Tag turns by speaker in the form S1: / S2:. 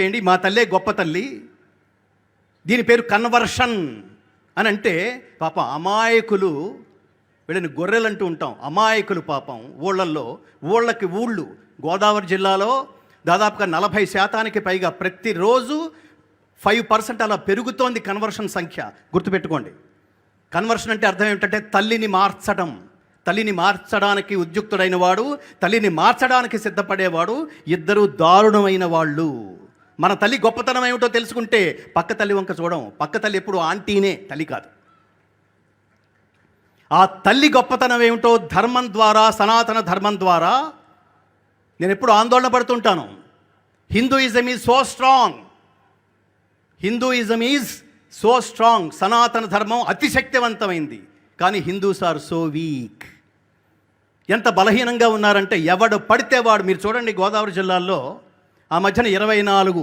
S1: ఏంటి మా తల్లే గొప్ప తల్లి, దీని పేరు కన్వర్షన్ అని అంటే పాపం అమాయకులు, వీళ్ళని గొర్రెలు అంటూ ఉంటాం, అమాయకులు పాపం ఊళ్ళకి ఊళ్ళు గోదావరి జిల్లాలో దాదాపుగా 40% పైగా ప్రతిరోజు 5% అలా పెరుగుతోంది కన్వర్షన్ సంఖ్య. గుర్తుపెట్టుకోండి, కన్వర్షన్ అంటే అర్థం ఏమిటంటే తల్లిని మార్చడం. తల్లిని మార్చడానికి ఉద్యుక్తుడైన వాడు, తల్లిని మార్చడానికి సిద్ధపడేవాడు, ఇద్దరు దారుణమైన వాళ్ళు. మన తల్లి గొప్పతనం ఏమిటో తెలుసుకుంటే పక్క తల్లి వంక చూడం. పక్క తల్లి ఎప్పుడు ఆంటీనే, తల్లి కాదు. ఆ తల్లి గొప్పతనం ఏమిటో ధర్మం ద్వారా, సనాతన ధర్మం ద్వారా నేను ఎప్పుడు ఆందోళన పడుతుంటాను. Hinduism is so strong, Hinduism is so strong. సనాతన ధర్మం అతిశక్తివంతమైంది, కానీ హిందూస్ ఆర్ సో వీక్. ఎంత బలహీనంగా ఉన్నారంటే ఎవడు పడితే వాడు. మీరు చూడండి, గోదావరి జిల్లాల్లో ఆ మధ్యన 24